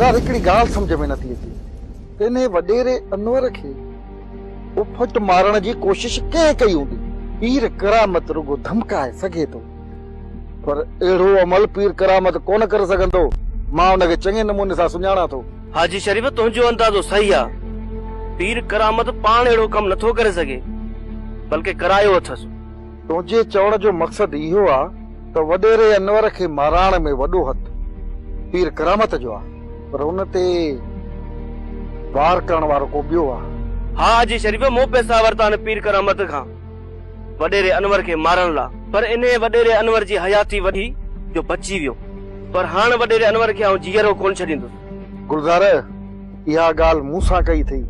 गुलज़ार हिकिड़ी ॻाल्हि सम्झ में नथी अचे त इन वॾेरे अनवर खे उफट मारण जी कोशिश कंहिं कई हूंदी। पीर करामत रुगो धमकाए सघे थो, पर अहिड़ो अमल पीर करामत कोन करे सघंदो। मां हुनखे चङे नमूने सां सुञाणा थो। हाजी शरीफ, तुंहिंजो अंदाज़ो सही आहे। पीर करामत पाण अहिड़ो कमु नथो करे सघे, बल्कि करायो अथसि। तुंहिंजे चवण जो मक़सदु इहो आहे त वॾेरे अनवर खे माराइण में वॾो हथ पीर करामत जो आहे, पर हुन ते वार करण वारो को ॿियो आहे। हा हाजी शरीफ, मूं पैसा वरिता आहिनि पीर करामत खां वॾेरे अनवर खे मारण लाइ, पर इन वॾेरे अनवर जी हयाती वधी जो बची वियो। पर हाणे वॾेरे अनवर खे आउं जीअरो कोन छॾींदुसि। गुलज़ार, इहा ॻाल्हि मूं सां कई थई,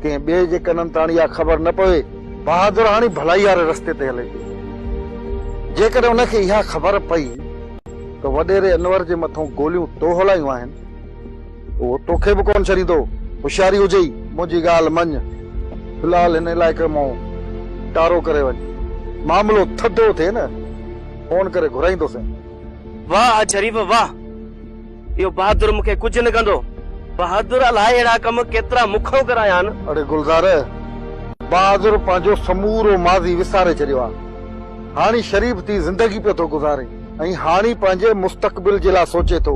कंहिं ॿिए जे कननि ताणी इहा ख़बर न पवे। बहादुर हाणे भलाई वारे रस्ते ते हले थी। जेकॾहिं हुनखे इहा ख़बर पई त वॾेरे अनवर जे मथां गोलियूं तो हलायूं आहिनि, उहो तोखे बि कोन छॾींदो। होशियारी हुजे, मुंहिंजी ॻाल्हि मञ। फिलहाल हिन इलाइक़े मां टारो करे वञ। मामिलो थधो थिए न, फोन करे घुराईंदोसीं। वाह शरीफ वाह, इहो बहादुर मूंखे कुझु न कंदो। बहादुर अलाए अहिड़ा कम केतिरा मुखों कराया आहिनि। अड़े गुलज़ार, बहादुर पंहिंजो समूरो माज़ी विसारे छॾियो आहे। हाणे शरीफ़ थी ज़िंदगी पियो थो गुज़ारे ऐं हाणे पंहिंजे मुस्तक़बिल जे लाइ सोचे थो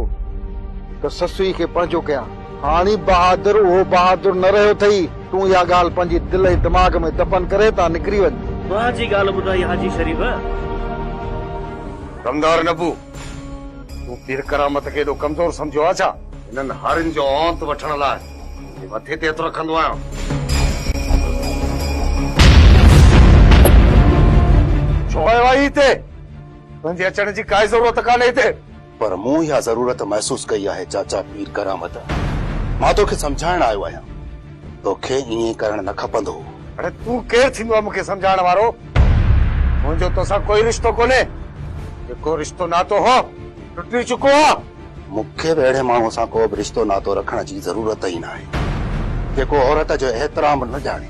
त ससुई खे पंहिंजो कयां। हाणे बहादुर उहो बहादुर न रहियो अथई। तूं इहा ॻाल्हि पंहिंजी दिल ऐं दिमाग़ में दफ़न करे था निकिरी वञ। वाह जी ॻाल्हि ॿुधाई हाजी शरीफ। कमदार नबू, तूं पीर करामत खे एॾो कमज़ोर सम्झो आहे छा? हिननि हारियुनि जो औंत वठण लाइ मथे ते हथु रखंदो आहियां। छो आयो आहे हिते? तुंहिंजे अचण जी काई ज़रूरत कान्हे हिते। पर मूं इहा ज़रूरत महसूस कई आहे चाचा पीर करामत। मां तोखे सम्झाइण आयो आहियां, तोखे ईअं करण न खपंदो। अरे तूं केरु थींदो आहे मूंखे सम्झाइण वारो? मुंहिंजो तोसां कोई रिश्तो कोन्हे। जेको रिश्तो नातो हो टुटी चुको आहे। मूंखे बि अहिड़े माण्हू सां को बि रिश्तो नातो रखण जी ज़रूरत ई न आहे जेको औरत जो एहतराम न ॼाणे,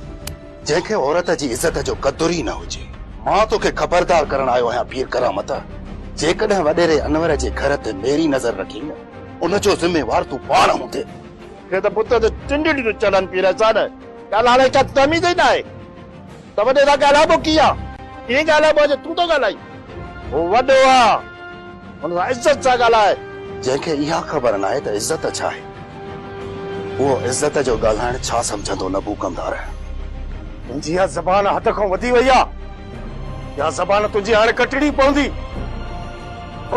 जंहिंखे औरत जी इज़त जो क़दुरु ई न हुजे। मां तोखे ख़बरदार करण आयो आहियां पीर करामत, जेकॾहिं वॾेरे अनवर जे घर ते मेरी नज़र रखी न, उनजो ज़िम्मेवार तूं पाण हूंदे। हे त पुट जो चिंडड़ी तो चलन पीर सान ॻाल्हाइण का तमीज़ ई न आहे। त वॾे सां ॻाल्हाइबो कीअं? कीअं ॻाल्हाइबो आहे? तूं तो ॻाल्हाई, हो वॾो आहे, हुन सां इज़त सां ॻाल्हाए। जंहिंखे इहा ख़बर न आहे त इज़त छा आहे, उहो इज़त जो ॻाल्हाइण छा सम्झंदो नबू कमदार। तुंहिंजी इहा ज़बान हद खां वधी वई आहे। इहा ज़बान तुंहिंजी हाणे कटणी पवंदी।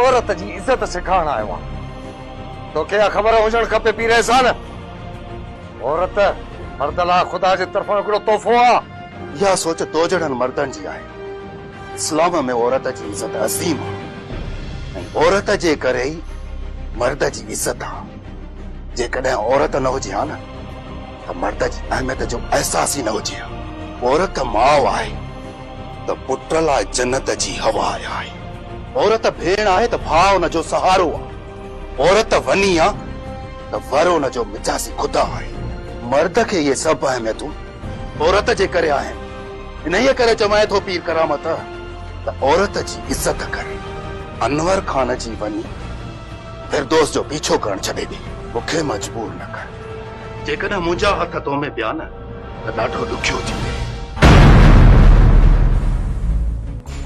औरत जी इज़त सेखारण आयो आहे। तोखे इहा ख़बर हुजणु खपे पीर एहसान, औरत मर्द लाइ ख़ुदा जे तरफ़ां हिकिड़ो तोहफ़ो आहे। इहा सोच तोजड़नि मर्दनि जी आहे। इस्लाम में औरत जी इज़त अज़ीम आहे ऐं औरत जे करे ई मर्द जी इज़त आहे। जेकॾहिं औरत न हुजे हा न, त मर्द जी अहमियत जो अहसास ई न हुजे हा। औरत माउ आहे त पुट लाइ जन्नत जी हवा आहे। औरत भेण आहे त भाउ हुन जो सहारो आहे। औरत वनी आहे त वर हुन जो मिजाज़ी ख़ुदा आहे। मर्द खे इहे सभु अहमियतूं औरत जे करे आहिनि। इन्हीअ करे चवां थो पीर करामत त औरत जी इज़त करे। अनवर खान जी वनी फिरदौस जो पीछो करण छॾे ॾे। मूंखे मजबूर न कर। जेकॾहिं मुंहिंजा हथ तो में पिया न त ॾाढो ॾुखियो थी वञे।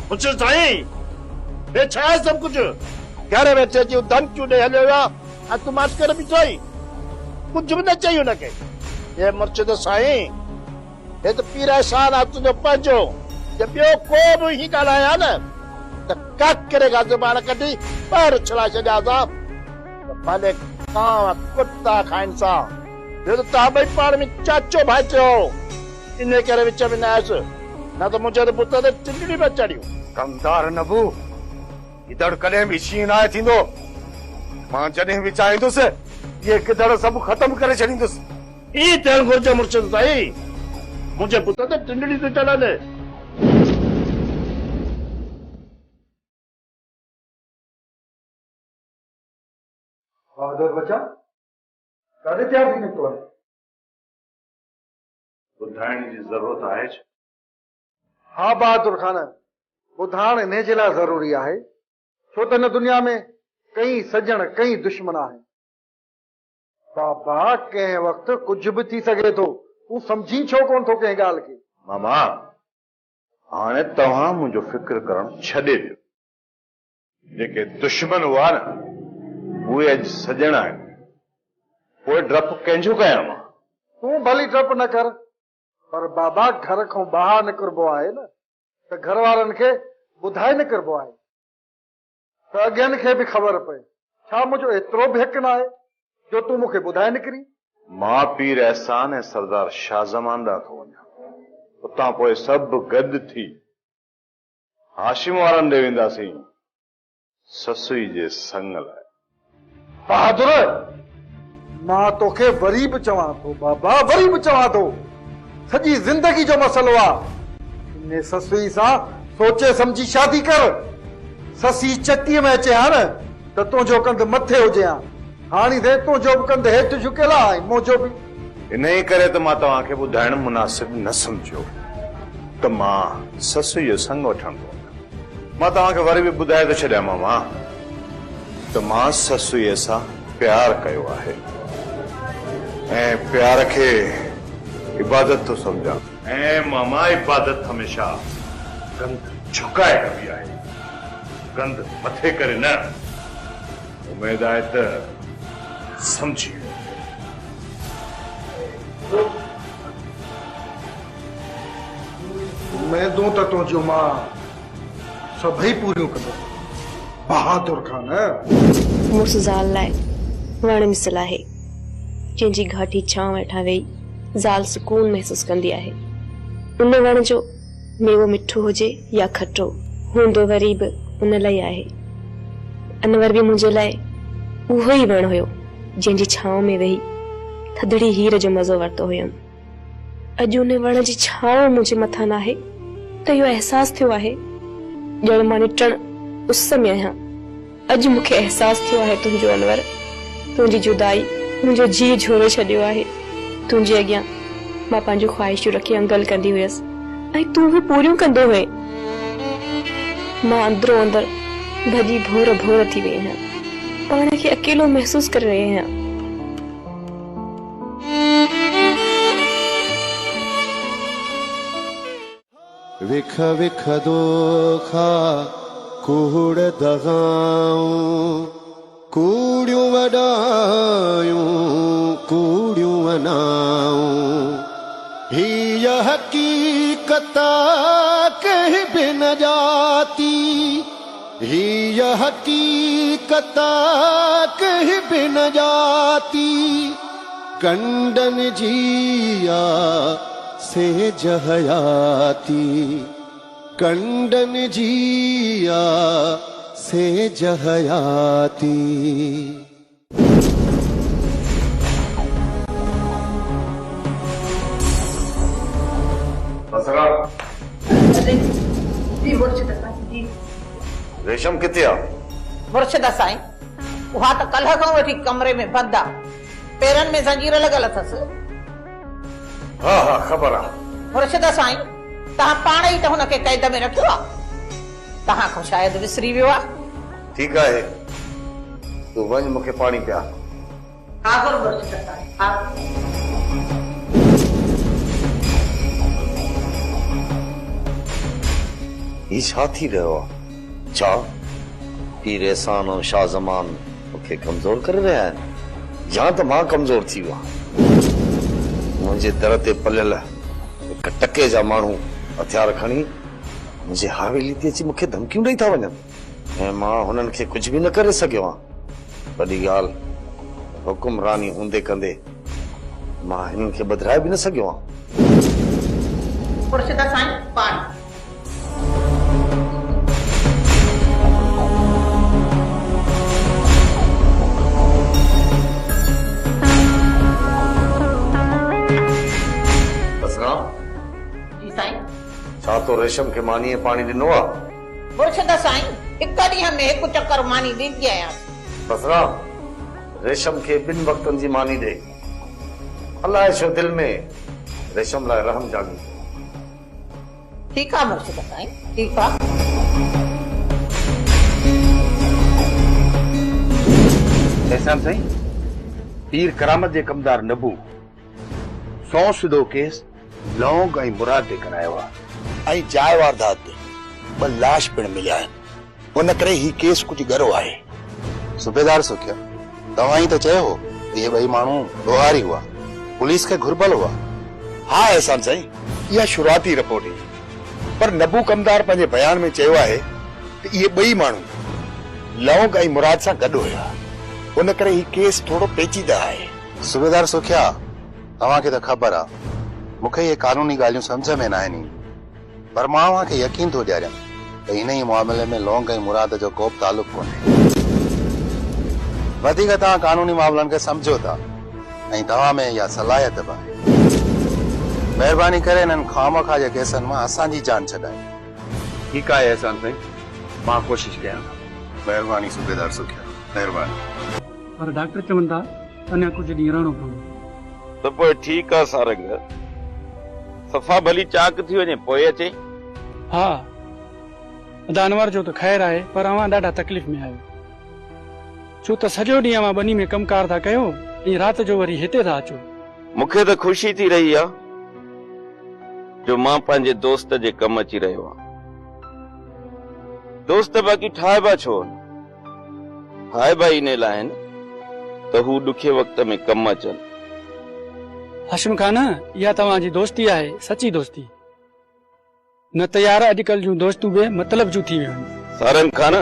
कुझु साईं, हे छा आहे सभु कुझु? घर वेठे जूं धमकियूं ॾे हलियो आहे ऐं तूं मास्कर बि चई, कुझु बि न चई हुनखे। हे मुर्शिद साईं, हे त पीर एहसान आहे तुंहिंजो पंहिंजो। जे ॿियो को बि ही ॻाल्हाया न त काकरे खां ज़बान कढी ॿाहिरि छॾाए छॾियां भले कांव कुत्ता खाइनि सां। ॿियो त तव्हां ॿई पाण में चाचो भाइटियो, इन करे विच में न आयुसि, न त मुंहिंजे पुट ते चिंडड़ी में चढ़ियूं। कमदार नबू, गिदड़ कॾहिं बि शींहं न आहे थींदो। मां जॾहिं बि चाहींदुसि इहे गिदड़ सभु ख़तमु करे छॾींदुसि। ई थियणु घुरिजे मुर्शिद साईं। मुंहिंजे पुट ते चिंडड़ी थी चढ़नि। बहादुर बचा काॾे तयार थी निकितो आहे? ॿुधाइण जी ज़रूरत आहे छा? हा बहादुर खान, ॿुधाइण इन जे लाइ ज़रूरी आहे छो त हिन दुनिया में कई सजण कई दुश्मन आहिनि। बाबा कंहिं वक़्तु कुछ भी थी सके तो तू समझी छो कोन थो कंहिं ॻाल्हि खे। मामा हाणे तव्हां मुंहिंजो फिक्र करणु छॾे ॾियो। जेके दुश्मन हुआ न उहे अॼु सॼण आहिनि। पोइ डपु कंहिंजो कयां मां? तू भली डपु न कर, पर बाबा घर खां ॿाहिरि निकिरबो आहे न त घर वारनि खे ॿुधाए निकिरबो आहे त अॻियनि खे बि ख़बर पए। छा मुंहिंजो एतिरो भी हक़ न आहे जो तूं मूंखे ॿुधाए निकिरी? मां पीर एहसान ऐं सरदार शाहज़मान ॾांहुं थो वञा। उतां पोइ सभु गॾु थी हाशिम वारनि ॾे वेंदासीं ससुई जे संग लाइ। बहादुर, मां तोखे वरी बि चवां थो बाबा, वरी बि चवां थो, सॼी ज़िंदगी जो मसइलो आहे। इन ससुई सां सोचे समझी शादी कर। ससी चटीअ में अचे हा न त तुंहिंजो कंधु मथे हुजे हा, हाणे दे तुंहिंजो बि कंधु हेठि झुकियल आहे, मुंहिंजो बि। इन ई करे त मां तव्हांखे ॿुधाइण मुनासिब न सम्झियो त मां ससुई जो संग वठण थो वञा। मां तव्हांखे वरी बि ॿुधाए थो छॾियां मामा त मां ससुईअ सां प्यार कयो आहे ऐं प्यार खे इबादत थो सम्झां। ऐं मामा इबादत हमेशा कंध झुकाए कबी आहे, कंध मथे करे न। उमेद आहे त समझी उमेदूं त तुंहिंजूं मां सभई पूरियूं कंदुसि बहादुर खान। मुड़ुस ज़ाल लाइ वण मिसल आहे, जंहिंजी घाटी छांव वेठा वेही ज़ाल सुकून महसूस कंदी आहे। उन वण जो मेवो मिठो हुजे या खटो हूंदो वरी बि उन लाइ आहे। अनवर बि मुंहिंजे लाइ उहो ई वण हुयो जंहिंजी छांव में वेही थधड़ी हीर जो मज़ो वरितो हुयमि। अॼु उन वण जी छांव मुंहिंजे मथां न आहे त इहो अहसास थियो आहे ॼण मां निटण उस में आहियां। अॼु मूंखे अहसास थियो आहे तुंहिंजो अनवर, तुंहिंजी जुदाई मुंहिंजो जी झोरे छॾियो आहे। तुंहिंजे अॻियां मां पंहिंजूं ख़्वाहिशूं रखी अंगल कंदी हुयसि ऐं तूं बि पूरियूं कंदो हुए। मां अंदरो अंदर भॼी भोर भोर थी वई आहियां, पाण खे अकेलो महसूस करे रही आहियां। विख विख दोखा कूड़ दगाऊं, कूड़ियूं वॾायूं कूड़ियूं वनाऊं। हीअ हकीकत कहीं बि न जाती, हीअ हकीकत कहीं बि न जाती। कंडन जिया से जहयाती, कंडन जिया से जहयाती। रेशम किथे आ? मुर्शिद साईं, उहा त कल्ह खां वठी कमरे में बंद आ, पेरनि में ज़ंजीर लॻल अथसि। हा हा ख़बर आ। मुर्शिद साईं, तव्हां पाण ई त हुनखे क़ैद में रखियो आहे, तव्हां खां शायदि विसरी वियो आहे। ठीकु आहे, तूं वञ मूंखे पाणी पिया। हाज़ुर मुर्शिद साईं, हाज़ुर। ही छा थी रहियो आहे? छा पीर एहसान ऐं शाह ज़मान मूंखे कमज़ोर करे रहिया आहिनि या त मां कमज़ोर थी वियो आहियां? मुंहिंजे दर ते पलियल हिक टके जा माण्हू हथियार खणी मुंहिंजे हवेली ते अची मूंखे धमकियूं ॾेई था वञनि ऐं मां हुननि खे कुझु बि न करे सघियो आहियां। वॾी ॻाल्हि, हुकुमरानी हूंदे कंदे मां हिननि खे ॿधाए बि न सघियो आहियां। मुर्शिद साईं, पाणी। छा तो रेशम खे मानीअ पाणी ॾिनो आहे? मुर्शिद साईं, हिक ॾींहं में हिकु चकर मानी ॾींदी आहियां। बसरा, रेशम खे ॿिनि वक़्तनि जी मानी ॾे। अलाए छो दिलि में रेशम लाइ रहम जागी। ठीकु आहे मुर्शिद साईं, ठीकु आहे। एहसान साईं, पीर करामत जे कमदार नबू 100 सिधो केस लौंग ऐं मुराद ते करायो आहे ऐं जाइ वारदात ते 2 लाश पिण मिलिया आहिनि। उन करे ही केस कुझु गरो आहे। सूबेदार सुखिया, तव्हां ई त चयो हो इहे 2 माण्हू ॾोहारी हुआ, पुलिस खे घुरबल हुआ। हा एहसान साईं, इहा शुरुआती रिपोर्ट हुई, पर नबू कमदार पंहिंजे बयान में चयो आहे त इहे 2 माण्हू लौंग ऐं मुराद सां गॾु हुया। उन करे ही केस थोड़ो पेचीदा आहे। सूबेदार सुखिया, तव्हांखे त ख़बर आहे मूंखे इहे कानूनी ॻाल्हियूं सम्झ में न आहिनि, पर मां तव्हांखे यकीन थो ॾियारियां त हिन ई मामले में लौंग ऐं मुराद जो को बि तालुक कोन्हे। वधीक तव्हां कानूनी मामलनि खे सम्झो था ऐं तव्हां में इहा सलाहियत बि आहे। महिरबानी करे इन्हनि खामखा जे केसनि मां असांजी जान छॾायो। ठीकु आहे एहसान साईं, मां कोशिशि कयां। महिरबानी सूबेदार सुखिया, महिरबानी। पर डॉक्टर चवनि था अञा कुझु ॾींहं रहणो पवंदो। त पोइ ठीकु आहे सारंग, सफ़ा भली चाक थी वञे पोइ अचे। हा अदानवर जो त ख़ैर आहे, पर अवां ॾाढा तकलीफ़ में आहियो, छो त सॼो ॾींहुं अवां बनी में कमकार था कयो ऐं राति जो वरी हिते था अचो। मूंखे त ख़ुशी थी रही आहे जो मां पंहिंजे दोस्त जे कम अची रहियो आहियां। दोस्त बाक़ी ठाहिबा छो न, ठाहिबा इन लाइ आहिनि त हू ॾुखे वक़्त में कम अचनि। हाशिम खान, इहा तव्हांजी दोस्ती आहे, सची दोस्ती, न त यार अॼुकल्ह जूं दोस्तूं बि मतलब जूं थी वियूं आहिनि। सारंग खान,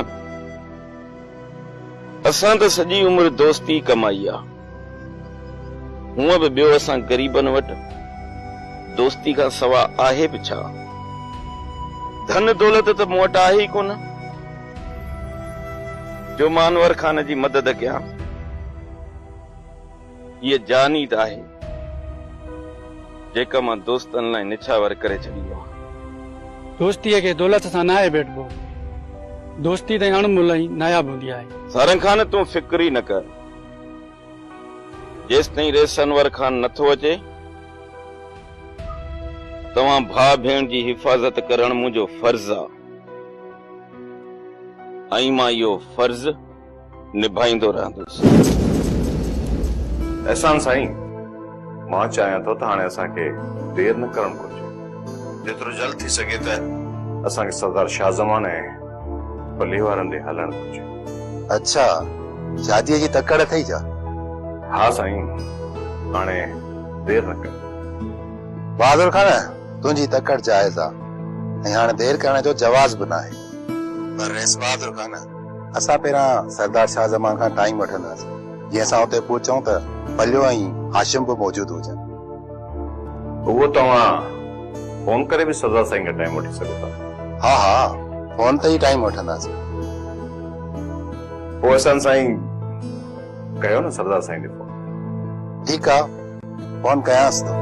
असां त सॼी उमिरि दोस्ती कमाई आहे, हूअं बि ॿियो असां ग़रीबनि वटि दोस्ती खां सवा आहे बि छा? धन दौलत त मूं वटि आहे ई कोन जो मां अनवर खान जी मदद कयां। ये जान ई त आहे जेका मां दोस्तनि लाइ निछावर करे छॾी आहे। दोस्तीअ खे दौलत सां न आहे भेटबो, दोस्ती त अणमुल ई नायाब हूंदी आहे। सारंग खान, तूं फिक्र ई न कर, जेसिताईं रेस अनवर खान नथो अचे तव्हां भाउ भेण जी हिफ़ाज़त करण मुंहिंजो फर्ज़ आहे ऐं मां इहो फर्ज़ निभाईंदो रहंदुसि। एहसान साईं, मां चाहियां थो त हाणे असांखे देर न करणु घुरिजे, जेतिरो जल्द थी सघे त असांखे सरदार शाहज़मान ऐं पली वारनि ॾे हलणु घुरिजे। अच्छा, शादीअ जी तकड़ अथई छा? हा साईं, हाणे देर न कर। बहादुर खान, तुंहिंजी तकड़ जायज़ आहे ऐं हाणे देर करण जो जवाज़ बि न आहे, पर रेस बहादुर खान, असां पहिरां सरदार शाहज़मान खां टाइम वठंदासीं, जीअं असां हुते पहुचूं त पलियो ऐं हाशिम बि मौजूदु हुजनि। उहो तव्हां फोन करे बि सरदार साईं खां टाइम वठी सघो था। हा हा, फोन ते ई टाइम वठंदासीं। पोइ एहसान साईं कयो न सरदार साईं खे फोन। ठीकु आहे, फोन कयांसि थो।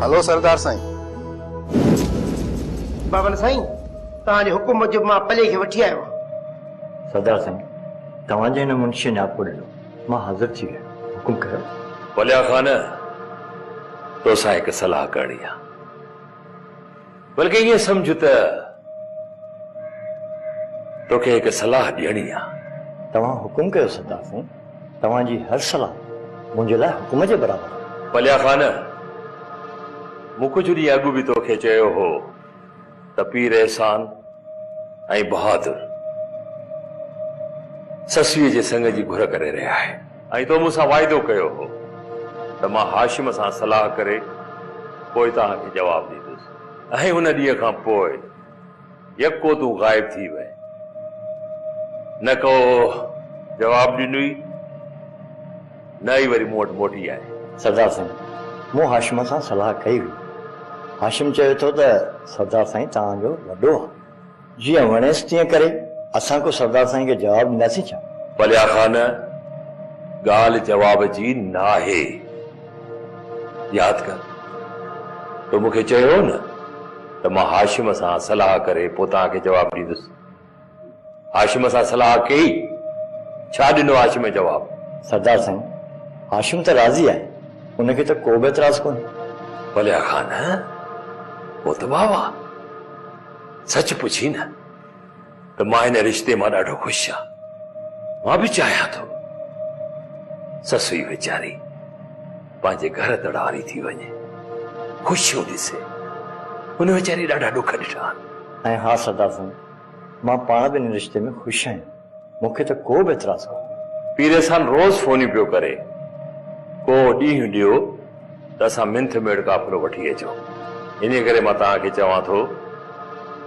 हेलो सरदार साईं। बाबन साईं, तव्हांजे हुकुम मूजिब मां पले खे वठी आयो आहियां। सरदार साईं, तव्हांजे हिन मुंशी न्यापो ॾिनो, मां हाज़िर थी वियो, हुकुम कयो। पलिया खान, तोसां हिकु सलाह करणी आहे, बल्कि ईअं सम्झ त तोखे हिकु सलाह ॾियणी आहे। तव्हां हुकुम कयो सरदार साईं, तव्हांजी हर सलाह मुंहिंजे लाइ हुकुम जे बराबरि। पलिया खान, मूं कुझु ॾींहं अॻु बि तोखे चयो हो त पीर एहसान ऐं बहादुर ससुअ जे संग जी घुर करे रहिया आहे, ऐं तो मूंसां वाइदो कयो हो त मां हाशिम सां सलाह करे पोइ तव्हांखे जवाबु ॾींदुसि। ऐं हुन ॾींहं खां पोइ यको तूं गायब थी वए, न को जवाबु ॾिनुई न ई वरी मूं वटि मोटी आहे। सरदार साईं, मूं हाशिम सां सलाह कई हुई, हाशिम चयो थो त सरदार साईं तव्हांजो वॾो आहे, जीअं वणेसि तीअं करे असां को सरदार साईं खे जवाबु ॾींदासीं छा? पलिया खान, ॻाल्हि जवाब जी न आहे, यादि कर, तो मूंखे चयो न त मां हाशिम सां सलाह करे पोइ तव्हांखे जवाबु ॾींदुसि। हाशिम सां सलाह कई, छा ॾिनो हाशिम जवाबु? सरदार साईं, हाशिम तो राज़ी आहे, उनखे तो को बि एतराज़ कोन्हे। भलिया खान वो तो बाबा सच पुछी न तो मां हिन रिश्ते मां ॾाढो ख़ुशि आहियां। मां बि चाहियां थो ससु ई वीचारी पंहिंजे घर दड़ारी थी वञे, ख़ुशियूं ॾिसे। हुन वीचारी ॾाढा ॾुख ॾिठा आहिनि। ऐं हा सरदार साईं, मां पाण बि हिन रिश्ते में ख़ुशि आहियां, मूंखे त को बि एतराज़ कोन्हे। पीर सां रोज़ फोनियूं पियो करे, को ॾींहुं ॾियो त असां मिंथ मेड़ काफ़िलो वठी अचो। इन करे मां तव्हांखे चवां थो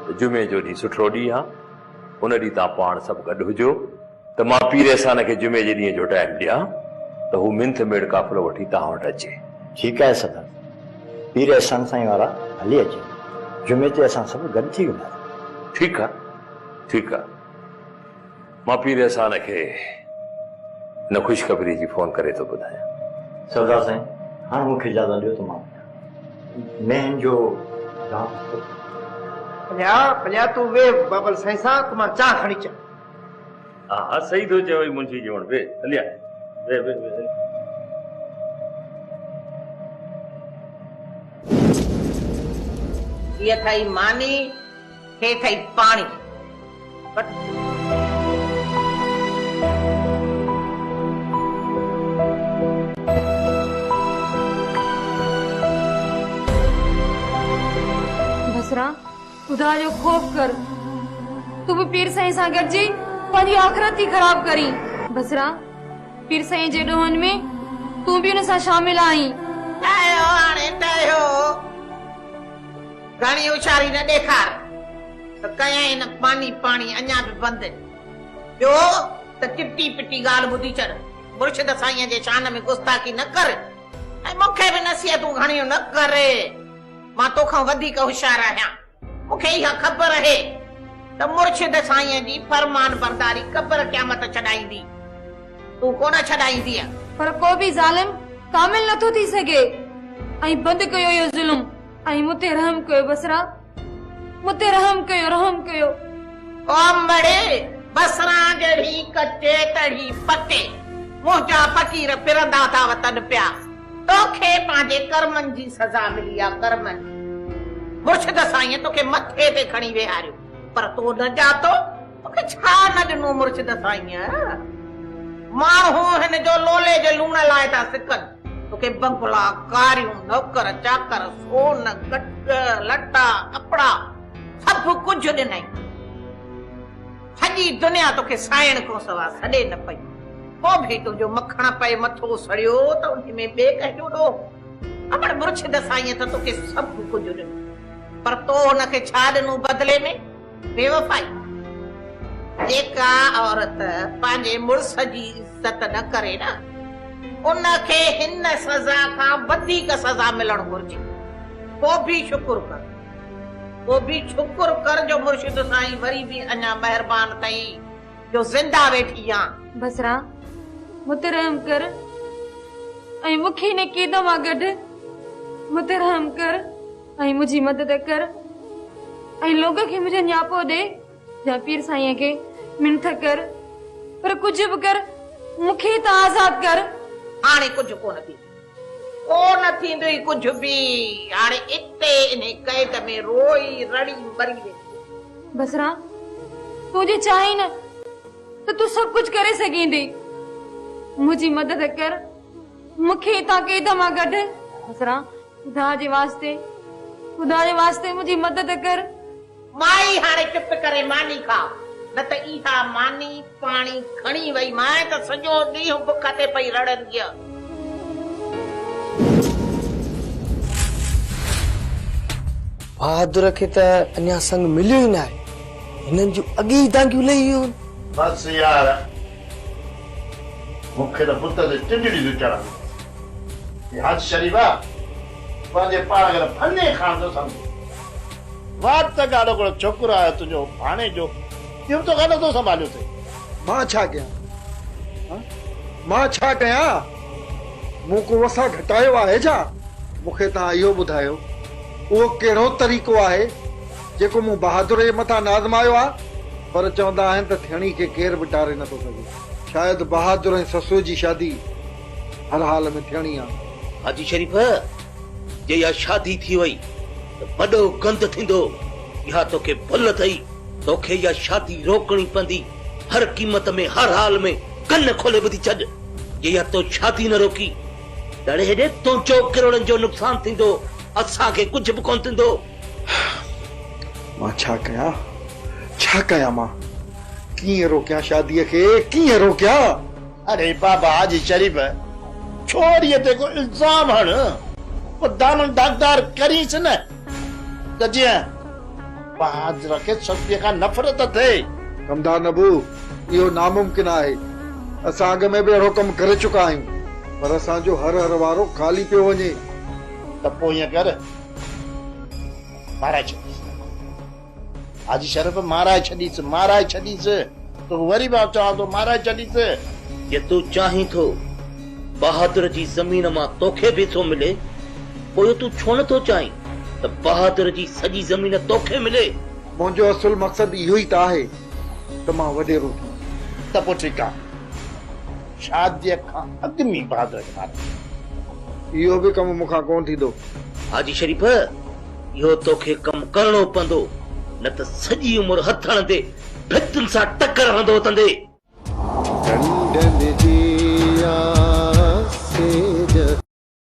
त जुमे जो ॾींहुं सुठो ॾींहुं आहे, उन ॾींहुं तव्हां पाण सभु गॾु हुजो त मां पीर सां खे जुमे जे ॾींहं जो टाइम ॾियां त हू मिंथ मेड़ काफ़िलो वठी तव्हां वटि अचे। ठीकु आहे सरदार, पीर अहसान साईं वारा हली अचे, जुमे ते असां सभु गॾु थी वेंदासीं। ठीकु आहे, ठीकु आहे। मां पीर अहसान खे न ख़ुशख़बरी जी फोन करे थो ॿुधायां। सरदार साईं, हाणे मूंखे इजाज़त ॾियो त मां मेन जो भलिया तूं वे बाबल साईं सां त मां चाह खणी अचां। हा हा सही थो चवई मुंशी जी। वे हलिया वे वे वे। ये थई मानी, हे थई पानी। बसरा, खुदा जो खौफ कर, तू भी पीर साईं सां गॾिजी पंहिंजी आख़िरत थी ख़राब करी। बसरा, पीर साईं जे ॾोहनि में तू भी उन सां शामिल आई। आयो हाणे टहियो, घणी होशियारी न ॾेखार त कयां हिन पानी पाणी अञा बि बंदि। ॿियो त चिटी पिटी ॻाल्हि ॿुधी छॾ, मुर्शिद साईं जे शान में गुस्ताखी न कर ऐं मूंखे बि नसीहतूं घणियूं न करे। मां तोखां वधीक होशियार आहियां, मूंखे इहा ख़बर आहे त मुर्शिद साईं जी फरमान बरदारी क़ब्र क़यामत छॾाईंदी, तूं कोन छॾाईंदी। पर को बि ज़ालिम कामिल नथो थी सघे ऐं बंदि कयो इहो ज़ुल्म ऐं मूंते रहम कयो। बसरा, मूंते रहम कयो, रहम कयो। कौम बड़े बसरा जड़ी कच्चे तड़ी पके मुंहिंजा फ़कीर फिरंदा था वतन पिया। तोखे पंहिंजे कर्मनि जी सज़ा मिली आहे, कर्मनि। मुर्शिद साईं तोखे मथे ते खणी वेहारियो, पर तो न जातो। तोखे छा न ॾिनो मुर्शिद साईं? माण्हू हिन जो लोले जे लूण लाइ था सिकनि। तोखे बंगला, कारियूं, नौकर चाकर, सोन, कट, लटा, कपड़ा सभु कुझु ॾिनई। सॼी दुनिया तोखे साइण खां सवाइ सॾे न पई। पोइ बि तुंहिंजो मखण पए मथो सड़ियो त उन में ॿिए कंहिंजो ॾोह। अमर मुर्शिद साईं त तोखे सभु कुझु ॾिनो, पर तो हुनखे छा ॾिनो बदिले में? बेवफ़ाई। जेका औरत पंहिंजे मुड़ुस जी इज़त न करे न, उनखे हिन सज़ा खां वधीक सज़ा मिलणु घुर्जे। पोइ बि शुक्र कर, पोइ बि शुक्र कर जो मुर्शिद साईं वरी बि अञा महिरबान अथई जो ज़िंदा वेठी आ। बसरा, मूंते रहम कर ऐं मूंखे हिन क़ैद मां गॾु मूंते रहम कर ऐं मुंहिंजी मदद कर ऐं लोग खे मुंहिंजो न्यापो ॾे या पीर साईं खे मिंथ कर, पर कुझु बि कर, मूंखे त आज़ाद कर। हाणे कुझु कोन थी, कोन थींदो कुझु बि। हाणे इते इन कैद में रोई रड़ी मरी वेंदी। बसरा, तूं जे चाहीं न त तूं सभु कुझु करे सघींदी। मुंहिंजी मदद कर, मूंखे हितां कैद मां कढ। बसरा, खुदा जे वास्ते, खुदा जे वास्ते मुंहिंजी मदद कर। माई हाणे चुप करे मानी खा, न त इहा मानी पाणी खणी वई मां त सॼो ॾींहुं बुख ते पई रड़ंदी। बहादुर खे त अञा संग मिलियो ई न आहे, हिननि जूं अॻे ई दांगियूं लही वियूं। बस यार, मूंखे त पुट ते टिंडड़ी थी चढ़नि। हज शरीफ़ा पंहिंजे पाण खे फने खान थो सम्झ। वाट त ॻाढ़ो हिकिड़ो छोकिरो आहे तुंहिंजो भाणे जो, इहो तो गानो तो संभालियो थे। मां छा कयां? मां छा कयां? मूं को वसा घटायो आहे छा? मूंखे तव्हां इहो ॿुधायो, उहो कहिड़ो तरीक़ो आहे जेको मूं बहादुर जे मथां नाज़मायो आहे? पर चवंदा आहिनि त थियणी खे केरु बि टारे नथो सघे। शायदि बहादुर ऐं ससुर जी शादी हर हाल में थियणी आहे। हाजी शरीफ जे या शादी थी वई तो बड़ो गंद थींदो। या तोखे भुल अथई, तोखे या शादी रोकणी पवंदी। हर कीमत में हर हाल में कन खोले ॿुधी छॾ। जे या तो शादी न रोकी तड़े हेॾे तुंहिंजो किरोड़नि जो नुक़सान थींदो, असांखे कुझु बि कोन थींदो। मां छा कयां मां कीअं रोकियां शादीअ खे, कीअं रोकियां? अरे बाबा हाजी शरीफ छोरीअ ते को इल्ज़ाम हण, को दामन दागदार करीस न त जीअं बहादुर खे सत्य खां नफ़रत थिए। कमदार नबू, इहो नामुमकिन आहे। असां अॻ में बि अहिड़ो कमु करे चुका आहियूं, पर असांजो हर वारो ख़ाली पियो वञे। त पोइ ईअं कर, माराए छॾीस हाजी शरीफ, माराए छॾीस। तो वरी मां चवां थो माराए छॾीस। जे तूं चाहीं थो बहादुर जी ज़मीन मां तोखे बि थो मिले, पोइ तूं छो नथो चाहीं त बहादुर जी सॼी ज़मीन तोखे मिले? मुंहिंजो असुल मक़सद इहो ई त आहे त मां वॾेरो थियां। त पोइ ठीकु आहे, शादीअ खां अॻु में बहादुर खे मारे। इहो बि कमु मूंखां कोन थींदो। हाजी शरीफ, इहो तोखे कमु करणो पवंदो, न त सॼी उमिरि हथण ते भितुनि सां टकर हणंदो तंदे। डंडन जी